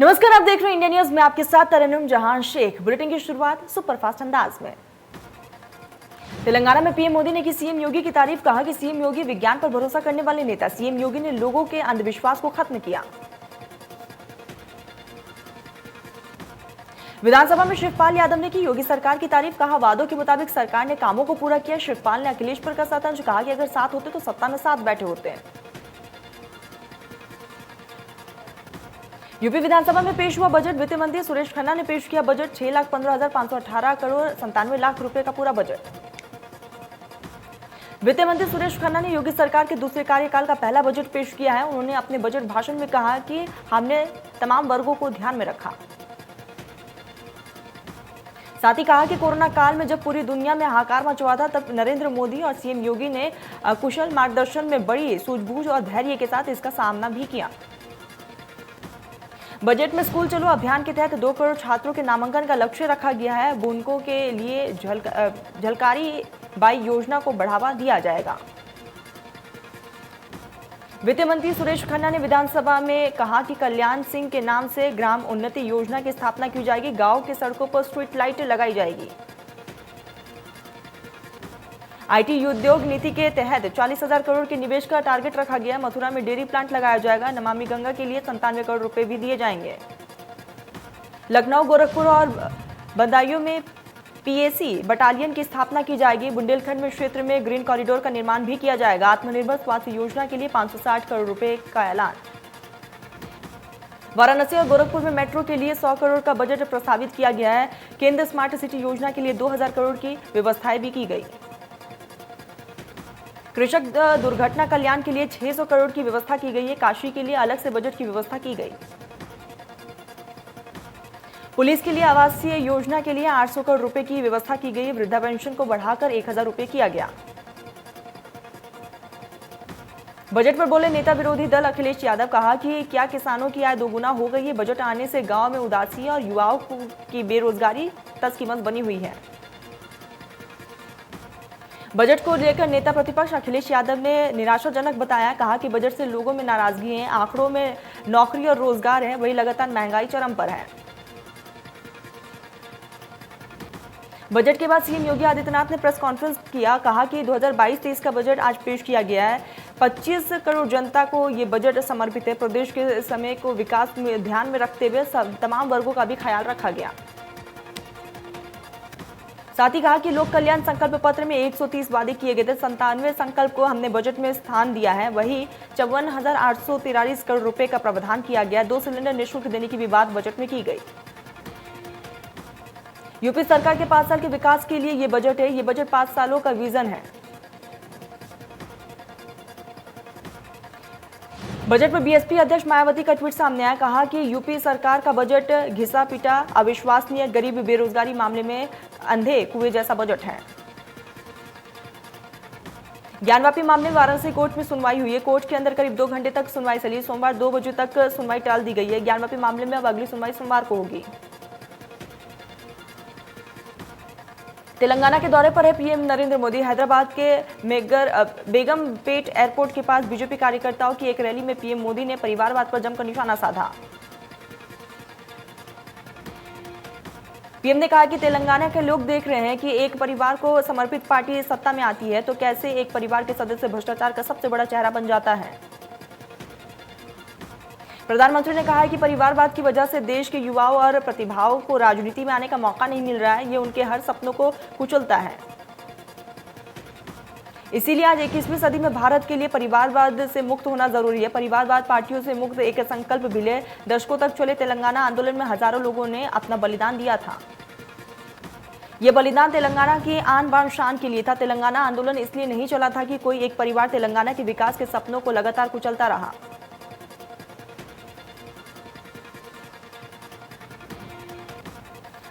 नमस्कार, आप देख रहे हैं इंडिया न्यूज में आपके साथ तरन्नुम जहां शेख। बुलेटिन की शुरुआत सुपरफास्ट अंदाज में। तेलंगाना में पीएम मोदी ने की सीएम योगी की तारीफ। कहा कि सीएम योगी विज्ञान पर भरोसा करने वाले नेता। सीएम योगी ने लोगों के अंधविश्वास को खत्म किया। विधानसभा में शिवपाल यादव ने की योगी सरकार की तारीफ। कहा वादों के मुताबिक सरकार ने कामों को पूरा किया। शिवपाल ने अखिलेश पर कसा तंज। कहा कि अगर साथ होते तो सत्ता में साथ बैठे होते। यूपी विधानसभा में पेश हुआ बजट। वित्त मंत्री सुरेश खन्ना ने पेश किया बजट। 6,15,518 करोड़ 97 लाख रुपए का पूरा बजट। वित्त मंत्री सुरेश खन्ना ने योगी सरकार के दूसरे कार्यकाल का पहला बजट पेश किया है। उन्होंने अपने बजट भाषण में कहा कि हमने तमाम वर्गों को ध्यान में रखा। साथ ही कहा कि कोरोना काल में जब पूरी दुनिया में हाहाकार मचा हुआ था, तब नरेंद्र मोदी और सीएम योगी ने कुशल मार्गदर्शन में बड़ी सूझबूझ और धैर्य के साथ इसका सामना भी किया। बजट में स्कूल चलो अभियान के तहत 2 करोड़ छात्रों के नामांकन का लक्ष्य रखा गया है। बुनकों के लिए झलकारी बाई योजना को बढ़ावा दिया जाएगा। वित्त मंत्री सुरेश खन्ना ने विधानसभा में कहा कि कल्याण सिंह के नाम से ग्राम उन्नति योजना की स्थापना की जाएगी। गांव के सड़कों पर स्ट्रीट लाइट लगाई जाएगी। आईटी उद्योग नीति के तहत 40,000 करोड़ के निवेश का टारगेट रखा गया है। मथुरा में डेयरी प्लांट लगाया जाएगा। नमामि गंगा के लिए 97 करोड़ रुपए भी दिए जाएंगे। लखनऊ, गोरखपुर और बदायूं में पीएसी बटालियन की स्थापना की जाएगी। बुंदेलखंड में क्षेत्र में ग्रीन कॉरिडोर का निर्माण भी किया जाएगा। आत्मनिर्भर स्वास्थ्य योजना के लिए 560 करोड़ रुपए का ऐलान। वाराणसी और गोरखपुर में मेट्रो के लिए 100 करोड़ का बजट प्रस्तावित किया गया है। केंद्र स्मार्ट सिटी योजना के लिए 2,000 करोड़ की व्यवस्थाएं भी की गई। कृषक दुर्घटना कल्याण के लिए 600 करोड़ की व्यवस्था की गई है। काशी के लिए अलग से बजट की व्यवस्था की गई। पुलिस के लिए आवासीय योजना के लिए 800 करोड़ रुपए की व्यवस्था की गई। वृद्धा पेंशन को बढ़ाकर 1,000 रुपए किया गया। बजट पर बोले नेता विरोधी दल अखिलेश यादव। कहा कि क्या किसानों की आय दोगुना हो गई है। बजट आने से गांव में उदासी और युवाओं की बेरोजगारी तस्कीमस बनी हुई है। बजट को लेकर नेता प्रतिपक्ष अखिलेश यादव ने निराशाजनक बताया। कहा कि बजट से लोगों में नाराजगी है। आंकड़ों में नौकरी और रोजगार है, वही लगातार महंगाई चरम पर है। बजट के बाद सीएम योगी आदित्यनाथ ने प्रेस कॉन्फ्रेंस किया। कहा कि 2022-23 का बजट आज पेश किया गया है। 25 करोड़ जनता को ये बजट समर्पित है। प्रदेश के समय को विकास में ध्यान में रखते हुए तमाम वर्गों का भी ख्याल रखा गया। साथ ही कहा कि लोक कल्याण संकल्प पत्र में 130 वादे किए गए थे। 97 संकल्प को हमने बजट में स्थान दिया है। वही 54,843 करोड़ रुपए का प्रावधान किया गया। 2 सिलेंडर निःशुल्क देने की भी बात बजट में की गई। यूपी सरकार के 5 साल के विकास के लिए ये बजट है। ये बजट 5 सालों का विजन है। बजट पर बीएसपी अध्यक्ष मायावती का ट्वीट सामने आया। कहा कि यूपी सरकार का बजट घिसा पिटा, अविश्वसनीय, गरीब बेरोजगारी मामले में अंधे कुएं जैसा बजट है। ज्ञानवापी मामले में वाराणसी कोर्ट में सुनवाई हुई है। कोर्ट के अंदर करीब 2 घंटे तक सुनवाई चली। सोमवार 2 बजे तक सुनवाई टाल दी गई है। ज्ञानवापी मामले में अब अगली सुनवाई सोमवार को होगी। तेलंगाना के दौरे पर है पीएम नरेंद्र मोदी। हैदराबाद के बेगमपेट एयरपोर्ट के पास बीजेपी कार्यकर्ताओं की एक रैली में पीएम मोदी ने परिवारवाद पर जमकर निशाना साधा। पीएम ने कहा कि तेलंगाना के लोग देख रहे हैं कि एक परिवार को समर्पित पार्टी सत्ता में आती है तो कैसे एक परिवार के सदस्य भ्रष्टाचार का सबसे बड़ा चेहरा बन जाता है। प्रधानमंत्री ने कहा है कि परिवारवाद की वजह से देश के युवाओं और प्रतिभाओं को राजनीति में आने का मौका नहीं मिल रहा है। ये उनके हर सपनों को कुचलता है। इसीलिए आज 21वीं सदी में भारत के लिए परिवारवाद से मुक्त होना जरूरी है। परिवारवाद पार्टियों से मुक्त एक संकल्प भी ले। दशकों तक चले तेलंगाना आंदोलन में हजारों लोगों ने अपना बलिदान दिया था। ये बलिदान तेलंगाना की आन बान शान के लिए था। तेलंगाना आंदोलन इसलिए नहीं चला था कि कोई एक परिवार तेलंगाना के विकास के सपनों को लगातार कुचलता रहा।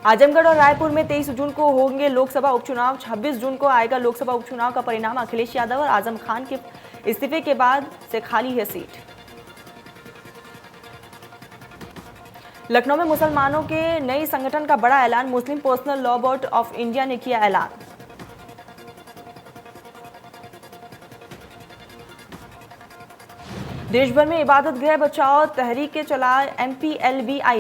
आजमगढ़ और रायपुर में 23 जून को होंगे लोकसभा उपचुनाव। 26 जून को आएगा लोकसभा उपचुनाव का परिणाम। अखिलेश यादव और आजम खान के इस्तीफे के बाद से खाली है सीट। लखनऊ में मुसलमानों के नए संगठन का बड़ा ऐलान। Muslim personal law board of India ने किया ऐलान। देश भर में इबादत गृह बचाओ तहरीक के चला MPLBI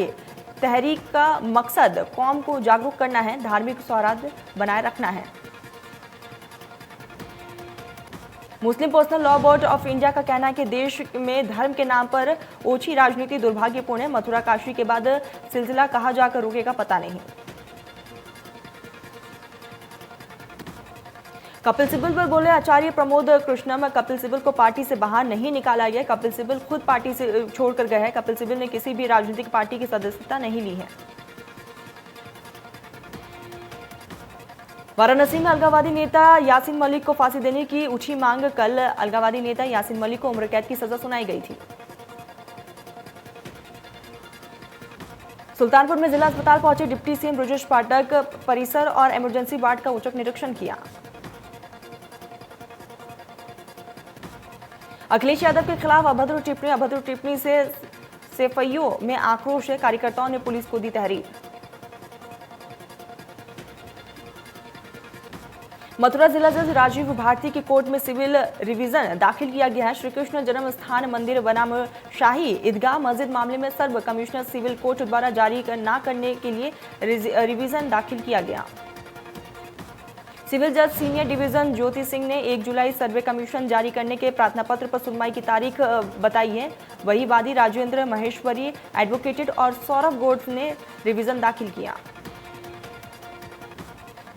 तहरीक का मकसद कौम को जागरूक करना है, धार्मिक सौहार्द बनाए रखना है। Muslim personal law board of India का कहना है कि देश में धर्म के नाम पर ओछी राजनीति दुर्भाग्यपूर्ण है। मथुरा काशी के बाद सिलसिला कहां जाकर रुकेगा पता नहीं। कपिल सिब्बल पर बोले आचार्य प्रमोद कृष्णम, कपिल सिब्बल को पार्टी से बाहर नहीं निकाला गया। कपिल सिब्बल खुद पार्टी से छोड़कर गए हैं। कपिल सिब्बल ने किसी भी राजनीतिक पार्टी की सदस्यता नहीं ली है। वाराणसी में अलगाववादी नेता यासीन मलिक को फांसी देने की उठी मांग। कल अलगाववादी नेता यासीन मलिक को उम्र कैद की सजा सुनाई गई थी। सुल्तानपुर में जिला अस्पताल पहुंचे डिप्टी सीएम ब्रजेश पाठक, परिसर और इमरजेंसी वार्ड का औचक निरीक्षण किया। अखिलेश यादव के खिलाफ अभद्र टिप्पणी से सेफइयों में आक्रोश है। कार्यकर्ताओं ने पुलिस को दी तहरीर। मथुरा जिला जज राजीव भारती की कोर्ट में सिविल रिवीजन दाखिल किया गया है। श्री कृष्ण जन्म स्थान मंदिर बनाम शाही ईदगाह मस्जिद मामले में सर्व कमिश्नर सिविल कोर्ट द्वारा जारी न करने के लिए रिवीजन दाखिल किया गया। सिविल जज सीनियर डिवीजन ज्योति सिंह ने 1 जुलाई सर्वे कमीशन जारी करने के प्रार्थना पत्र पर सुनवाई की तारीख बताई है। वही वादी राजेंद्र महेश्वरी एडवोकेटेड और सौरभ गोड ने रिवीजन दाखिल किया।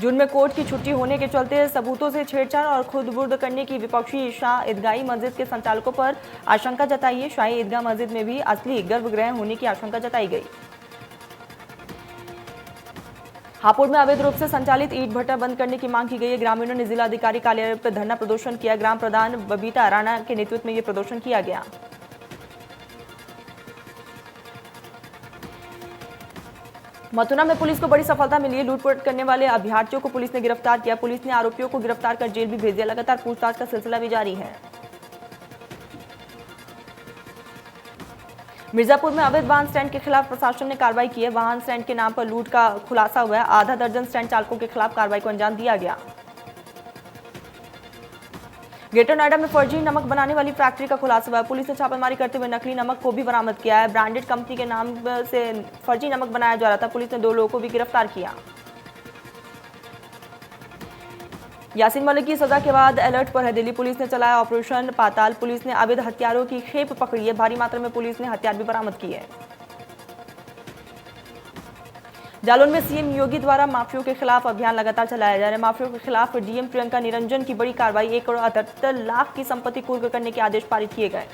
जून में कोर्ट की छुट्टी होने के चलते सबूतों से छेड़छाड़ और खुर्द-बुर्द करने की विपक्षी शाह ईदगाही मस्जिद के संचालकों पर आशंका जताई है। शाही ईदगाह मस्जिद में भी असली गर्भगृह होने की आशंका जताई गई। हापुड़ में अवैध रूप से संचालित ईंट भट्टा बंद करने की मांग की गई है। ग्रामीणों ने जिलाधिकारी कार्यालय पर धरना प्रदर्शन किया। ग्राम प्रधान बबीता राणा के नेतृत्व में यह प्रदर्शन किया गया। मथुरा में पुलिस को बड़ी सफलता मिली है। लूटपाट करने वाले अभ्यर्थियों को पुलिस ने गिरफ्तार किया। पुलिस ने आरोपियों को गिरफ्तार कर जेल भी भेज दिया। लगातार पूछताछ का सिलसिला भी जारी है। मिर्जापुर में अवैध वाहन स्टैंड के खिलाफ प्रशासन ने कार्रवाई की है। वाहन स्टैंड के नाम पर लूट का खुलासा हुआ है। आधा दर्जन स्टैंड चालकों के खिलाफ कार्रवाई को अंजाम दिया गया। ग्रेटर नोएडा में फर्जी नमक बनाने वाली फैक्ट्री का खुलासा हुआ है। पुलिस ने छापेमारी करते हुए नकली नमक को भी बरामद किया है। ब्रांडेड कंपनी के नाम से फर्जी नमक बनाया जा रहा था। पुलिस ने 2 लोगों को भी गिरफ्तार किया। यासीन मलिक की सजा के बाद अलर्ट पर है दिल्ली। पुलिस ने चलाया ऑपरेशन पाताल। पुलिस ने अवैध हथियारों की खेप पकड़ी है। भारी मात्रा में पुलिस ने हथियार भी बरामद किए हैं। जालौन में सीएम योगी द्वारा माफियों के खिलाफ अभियान लगातार चलाया जा रहा है। माफियों के खिलाफ डीएम प्रियंका निरंजन की बड़ी कार्रवाई। 1,78,00,000 की संपत्ति कुर्क करने के आदेश पारित किए गए।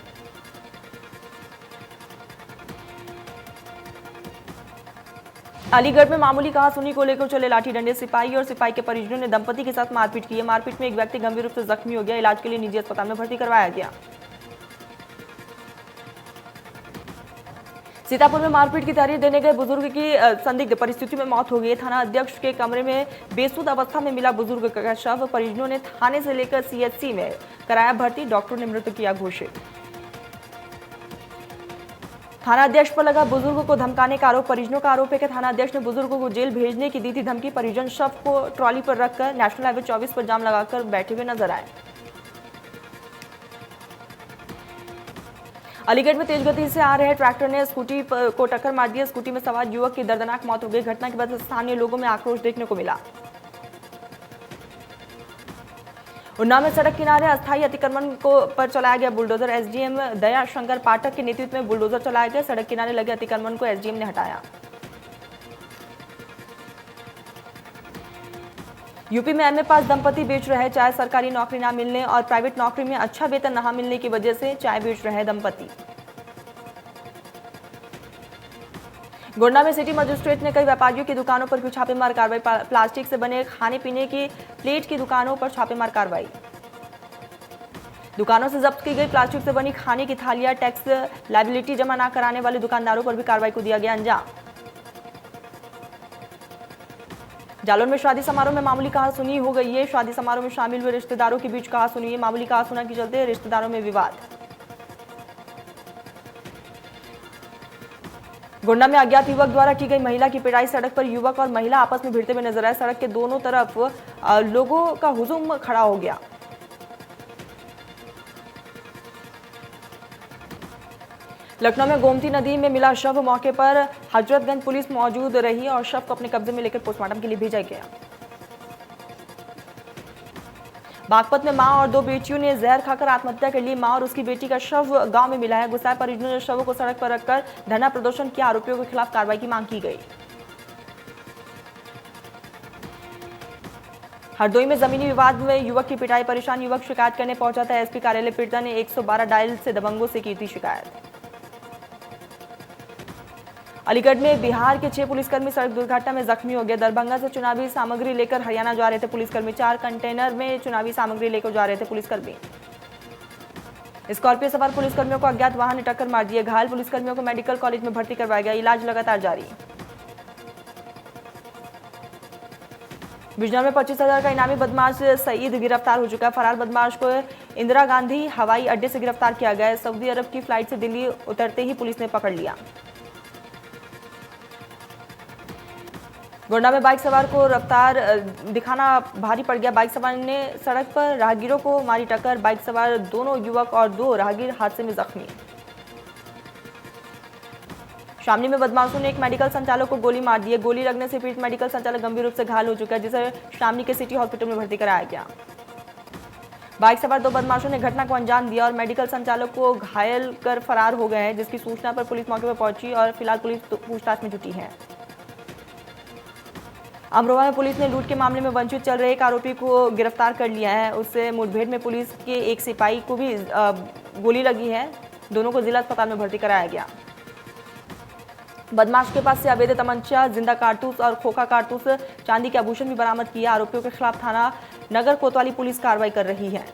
अलीगढ़ में मामूली कहासुनी को लेकर चले लाठी डंडे। सिपाही और सिपाही के परिजनों ने दंपति के साथ मारपीट की है। मारपीट में एक व्यक्ति गंभीर रूप से जख्मी हो गया। इलाज के लिए निजी अस्पताल में भर्ती करवाया गया। सीतापुर में मारपीट की तहरीर देने गए बुजुर्ग की संदिग्ध परिस्थिति में मौत हो गई। थाना अध्यक्ष के कमरे में बेसुध अवस्था में मिला बुजुर्ग का शव। परिजनों ने थाने से लेकर सीएचसी में कराया भर्ती। डॉक्टर ने मृत किया घोषित। थाना अध्यक्ष पर लगा बुजुर्ग को धमकाने का आरोप। परिजनों का आरोप है कि थाना अध्यक्ष ने बुजुर्ग को जेल भेजने की दी थी धमकी। परिजन शव को ट्रॉली पर रखकर नेशनल हाईवे 24 पर जाम लगाकर बैठे हुए नजर आए। अलीगढ़ में तेज गति से आ रहे ट्रैक्टर ने स्कूटी को टक्कर मार दी। स्कूटी में सवार युवक की दर्दनाक मौत हो गई। घटना के बाद स्थानीय लोगों में आक्रोश देखने को मिला। उन्नाव में सड़क किनारे अस्थायी अतिक्रमण पर चलाया गया बुलडोजर। एसडीएम दया शंकर पाठक के नेतृत्व में बुलडोजर चलाया गया। सड़क किनारे लगे अतिक्रमण को एसडीएम ने हटाया। यूपी में एमए पास दंपति बेच रहे चाय। सरकारी नौकरी न मिलने और प्राइवेट नौकरी में अच्छा वेतन न मिलने की वजह से चाय बेच रहे दंपति। गोंडा में सिटी मजिस्ट्रेट ने कई व्यापारियों की दुकानों पर की छापेमार कार्रवाई। प्लास्टिक से बने खाने पीने की प्लेट की दुकानों पर छापेमार कार्रवाई। दुकानों से जब्त की गई प्लास्टिक से बनी खाने की थालियां। टैक्स लायबिलिटी जमा न कराने वाले दुकानदारों पर भी कार्रवाई को दिया गया अंजाम। जालौन में शादी समारोह में मामूली कहासुनी हो गई है। शादी समारोह में शामिल हुए रिश्तेदारों के बीच कहासुनी है। मामूली कहासुना के चलते रिश्तेदारों में विवाद। गोंडा में अज्ञात युवक द्वारा की गई महिला की पिटाई। सड़क पर युवक और महिला आपस में भिड़ते हुए नजर आए। सड़क के दोनों तरफ लोगों का हुजूम खड़ा हो गया। लखनऊ में गोमती नदी में मिला शव, मौके पर हजरतगंज पुलिस मौजूद रही और शव को अपने कब्जे में लेकर पोस्टमार्टम के लिए भेजा गया। बागपत में मां और दो बेटियों ने जहर खाकर आत्महत्या कर ली। मां और उसकी बेटी का शव गांव में मिला है। गुस्साए परिजनों ने शव को सड़क पर रखकर धरना प्रदर्शन किया। आरोपियों के खिलाफ कार्रवाई की मांग की गई। हरदोई में जमीनी विवाद में युवक की पिटाई, परेशान युवक शिकायत करने पहुंचा था एसपी कार्यालय। पीड़िता ने 112 डायल से दबंगों से की थी शिकायत। अलीगढ़ में बिहार के 6 पुलिसकर्मी सड़क दुर्घटना में जख्मी हो गए। दरभंगा से चुनावी सामग्री लेकर हरियाणा जा रहे थे पुलिसकर्मी। 4 कंटेनर में चुनावी सामग्री लेकर जा रहे थे पुलिसकर्मी। स्कॉर्पियो सवार पुलिसकर्मियों को अज्ञात वाहन ने टक्कर मार दी। घायल पुलिसकर्मियों को मेडिकल कॉलेज में भर्ती करवाया गया। इलाज लगातार जारी। बिजनौर में 25,000 का इनामी बदमाश सईद गिरफ्तार हो चुका है। फरार बदमाश को इंदिरा गांधी हवाई अड्डे से गिरफ्तार किया गया है। सऊदी अरब की फ्लाइट से दिल्ली उतरते ही पुलिस ने पकड़ लिया। गोंडा में बाइक सवार को रफ्तार दिखाना भारी पड़ गया। बाइक सवार ने सड़क पर राहगीरों को मारी टक्कर। बाइक सवार दोनों युवक और 2 राहगीर हादसे में जख्मी। शामली में बदमाशों ने एक मेडिकल संचालक को गोली मार दी है। गोली लगने से पीड़ित मेडिकल संचालक गंभीर रूप से घायल हो चुका है, जिसे शामली के सिटी हॉस्पिटल में भर्ती कराया गया। बाइक सवार 2 बदमाशों ने घटना को अंजाम दिया और मेडिकल संचालक को घायल कर फरार हो गए हैं, जिसकी सूचना पर पुलिस मौके पर पहुंची और फिलहाल पुलिस पूछताछ में जुटी है। अमरोहा में पुलिस ने लूट के मामले में वंचित चल रहे एक आरोपी को गिरफ्तार कर लिया है। उससे मुठभेड़ में पुलिस के एक सिपाही को भी गोली लगी है। दोनों को जिला अस्पताल में भर्ती कराया गया। बदमाश के पास से अवैध तमंचा, जिंदा कारतूस और खोखा कारतूस, चांदी के आभूषण भी बरामद किया। आरोपियों के खिलाफ थाना नगर कोतवाली पुलिस कार्रवाई कर रही है।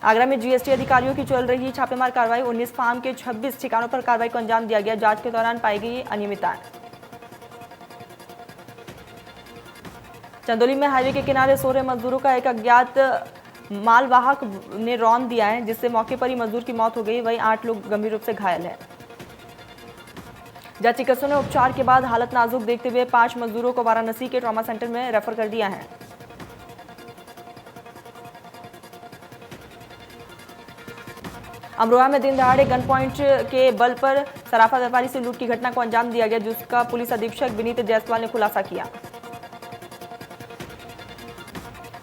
आगरा में जीएसटी अधिकारियों की चल रही छापेमार कार्रवाई। 19 फार्म के 26 ठिकानों पर कार्रवाई को अंजाम दिया गया। जांच के दौरान पाई गई अनियमितताएं। चंदौली में हाईवे के किनारे सो रहे मजदूरों का एक अज्ञात मालवाहक ने रौंद दिया है, जिससे मौके पर ही मजदूर की मौत हो गई। वहीं 8 लोग गंभीर रूप से घायल हैं। जहां चिकित्सकों ने उपचार के बाद हालत नाजुक देखते हुए 5 मजदूरों को वाराणसी के ट्रॉमा सेंटर में रेफर कर दिया है। अमरोहा में दिन दहाड़े गन पॉइंट के बल पर सराफा व्यापारी से लूट की घटना को अंजाम दिया गया, जिसका पुलिस अधीक्षक विनीत जायसवाल ने खुलासा किया।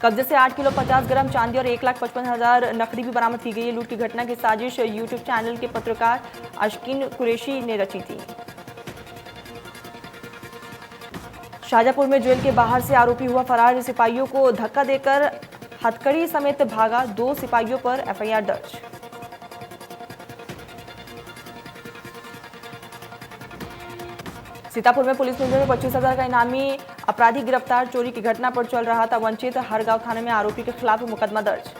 कब्जे से 8 किलो 50 ग्राम चांदी और 1,55,000 नकदी भी बरामद की गई है। लूट की घटना की साजिश यूट्यूब चैनल के पत्रकार अशकीन कुरैशी ने रची थी। शाहजहांपुर में जेल के बाहर से आरोपी हुआ फरार। सिपाहियों को धक्का देकर हथकड़ी समेत भागा। 2 सिपाहियों पर एफआईआर दर्ज। सीतापुर में पुलिस ने 25,000 का इनामी अपराधी गिरफ्तार। चोरी की घटना पर चल रहा था वंचित हरगांव थाने में आरोपी के खिलाफ मुकदमा दर्ज।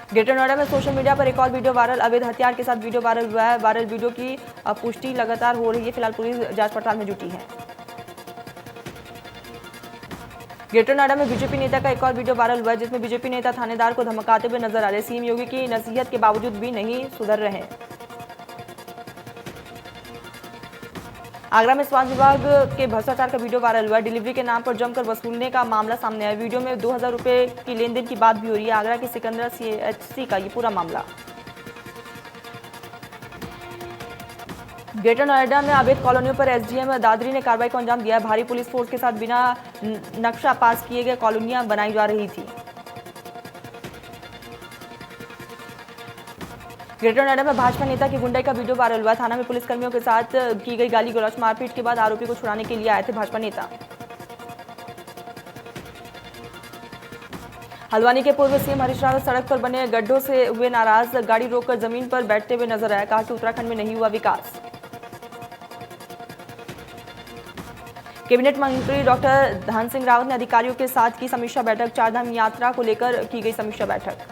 ग्रेटर नोएडा में सोशल मीडिया पर एक और वीडियो वायरल। अवैध हथियार के साथ वीडियो वायरल हुआ है। वायरल वीडियो की पुष्टि लगातार हो रही है। फिलहाल पुलिस जांच पड़ताल में जुटी है। ग्रेटर नोएडा में बीजेपी नेता का एक और वीडियो वायरल हुआ है, जिसमें बीजेपी नेता थानेदार को धमकाते हुए नजर आ रहे। सीएम योगी की नसीहत के बावजूद भी नहीं सुधर रहे। आगरा में स्वास्थ्य विभाग के भ्रष्टाचार का वीडियो वायरल हुआ। डिलीवरी के नाम पर जमकर वसूलने का मामला सामने आया। वीडियो में 2,000 रुपए की लेन देन की बात भी हो रही है। आगरा के सिकंदरा सीएचसी का ये पूरा मामला। ग्रेटर नोएडा में अवैध कॉलोनियों पर एसडीएम दादरी ने कार्रवाई को अंजाम दिया। भारी पुलिस फोर्स के साथ बिना नक्शा पास किए गए कॉलोनियां बनाई जा रही थी। ग्रेटर नोएडा में भाजपा नेता की गुंडाई का वीडियो वायरल हुआ। थाना में पुलिसकर्मियों के साथ की गई गाली गलौज, मारपीट के बाद आरोपी को छुड़ाने के लिए आए थे भाजपा नेता। हल्द्वानी के पूर्व सीएम हरीश रावत सड़क पर बने गड्ढों से हुए नाराज। गाड़ी रोककर जमीन पर बैठते हुए नजर आए। कहा कि उत्तराखंड में नहीं हुआ विकास। कैबिनेट मंत्री डॉक्टर धन सिंह रावत ने अधिकारियों के साथ की समीक्षा बैठक। 4 धाम यात्रा को लेकर की गई समीक्षा बैठक।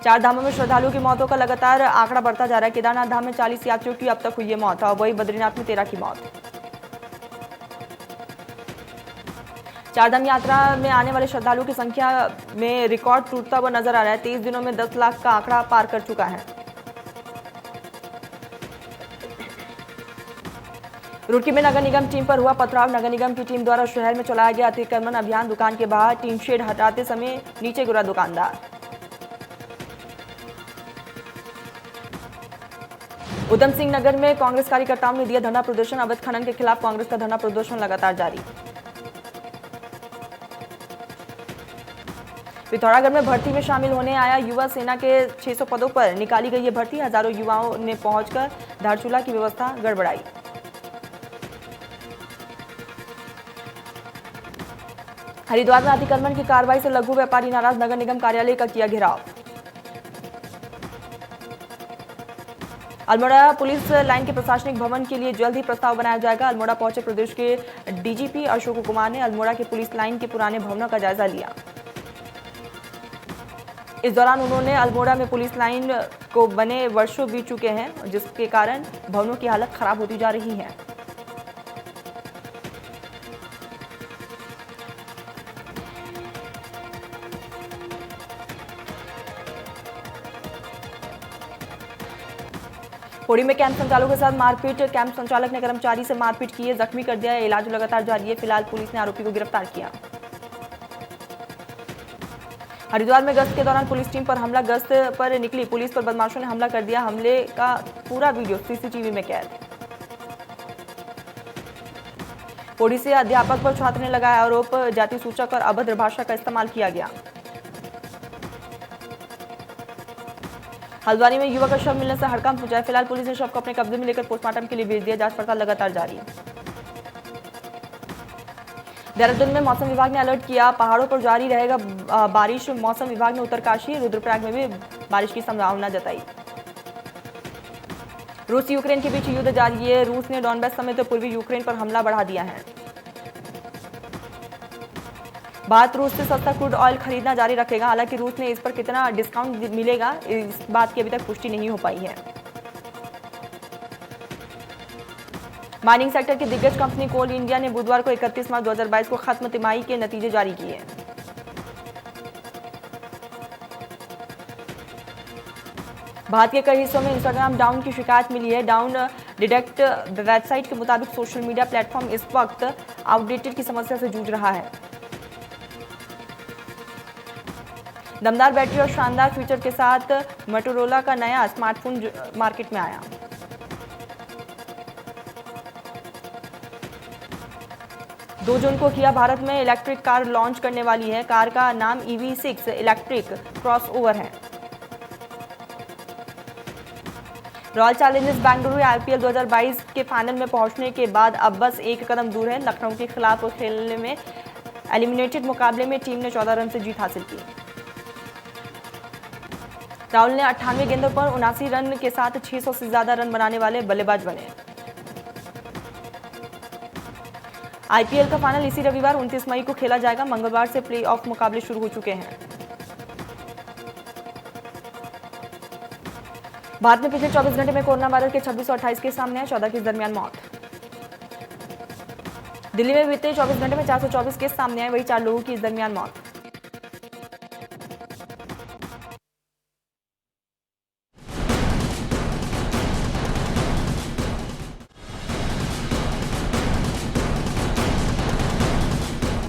4 धामों में श्रद्धालुओं की मौतों का लगातार आंकड़ा बढ़ता जा रहा है। केदारनाथ धाम में 40 यात्रियों की अब तक हुई है मौत और वही बद्रीनाथ में 13 की मौत। 4 धाम यात्रा में आने वाले श्रद्धालुओं की संख्या में रिकॉर्ड टूटता हुआ नजर आ रहा है। 23 दिनों में 10 लाख का आंकड़ा पार कर चुका है। रुड़की में नगर निगम टीम पर हुआ पथराव। नगर निगम की टीम द्वारा शहर में चलाया गया अतिक्रमण अभियान। दुकान के बाहर टीन शेड हटाते समय नीचे गिरा दुकानदार। उधम सिंह नगर में कांग्रेस कार्यकर्ताओं ने दिया धरना प्रदर्शन। अवैध खनन के खिलाफ कांग्रेस का धरना प्रदर्शन लगातार जारी। पिथौरागढ़ में भर्ती में शामिल होने आया युवा सेना के 600 पदों पर निकाली गई है भर्ती। हजारों युवाओं ने पहुंचकर धारचूला की व्यवस्था गड़बड़ाई। हरिद्वार में अतिक्रमण की कार्रवाई से लघु व्यापारी नाराज। नगर निगम कार्यालय का किया घेराव। अल्मोड़ा पुलिस लाइन के प्रशासनिक भवन के लिए जल्द ही प्रस्ताव बनाया जाएगा। अल्मोड़ा पहुंचे प्रदेश के डीजीपी अशोक कुमार ने अल्मोड़ा के पुलिस लाइन के पुराने भवनों का जायजा लिया। इस दौरान उन्होंने अल्मोड़ा में पुलिस लाइन को बने वर्षों बीत चुके हैं, जिसके कारण भवनों की हालत खराब होती जा रही है। पौड़ी में कैंप संचालकों के साथ मारपीट। कैंप संचालक ने कर्मचारी से मारपीट की है, जख्मी कर दिया है। इलाज लगातार जारी है। फिलहाल पुलिस ने आरोपी को गिरफ्तार किया। हरिद्वार में गश्त के दौरान पुलिस टीम पर हमला। गश्त पर निकली पुलिस पर बदमाशों ने हमला कर दिया। हमले का पूरा वीडियो सीसीटीवी में कैद। पौड़ी से अध्यापक पर छात्र ने लगाया आरोप। जाति सूचक और अभद्र भाषा का इस्तेमाल किया गया। हल्द्वानी में युवक का शव मिलने से हड़कंप मचा है। फिलहाल पुलिस ने शव को अपने कब्जे में लेकर पोस्टमार्टम के लिए भेज दिया। जांच पड़ताल लगातार जारी है। देहरादून में मौसम विभाग ने अलर्ट किया, पहाड़ों पर जारी रहेगा बारिश। मौसम विभाग ने उत्तरकाशी रुद्रप्रयाग में भी बारिश की संभावना जताई। रूस यूक्रेन के बीच युद्ध जारी है। रूस ने डॉनबैस समेत पूर्वी यूक्रेन पर हमला बढ़ा दिया है। भारत रूस से सस्ता क्रूड ऑयल खरीदना जारी रखेगा। हालांकि रूस ने इस पर कितना डिस्काउंट मिलेगा, इस बात की अभी तक पुष्टि नहीं हो पाई है। माइनिंग सेक्टर की दिग्गज कंपनी कोल इंडिया ने बुधवार को 31 मार्च 2022 को खत्म तिमाही के नतीजे जारी किए। भारत के कई हिस्सों में इंस्टाग्राम डाउन की शिकायत मिली है। डाउन डिटेक्ट वेबसाइट के मुताबिक सोशल मीडिया प्लेटफॉर्म इस वक्त आउटडेटेड की समस्या से जूझ रहा है। दमदार बैटरी और शानदार फीचर के साथ मोटोरोला का नया स्मार्टफोन मार्केट में आया। दो जून को किया भारत में इलेक्ट्रिक कार लॉन्च करने वाली है। कार का नाम EV6 इलेक्ट्रिक क्रॉसओवर है। रॉयल चैलेंजर्स बेंगलुरु IPL 2022 के फाइनल में पहुंचने के बाद अब बस एक कदम दूर है। लखनऊ के खिलाफ खेलने में एलिमिनेटेड मुकाबले में टीम ने 14 रन से जीत हासिल की। राहुल ने 98 गेंदों पर 79 रन के साथ 600 से ज्यादा रन बनाने वाले बल्लेबाज बने। IPL का फाइनल इसी रविवार 29 मई को खेला जाएगा। मंगलवार से प्लेऑफ मुकाबले शुरू हो चुके हैं। भारत में पिछले 24 घंटे में कोरोना वायरस के 26 और 28 केस सामने आए, 14 के दरमियान मौत। दिल्ली में बीते 24 घंटे में 424 केस सामने आए, वही 4 लोगों की इस दरमियान मौत।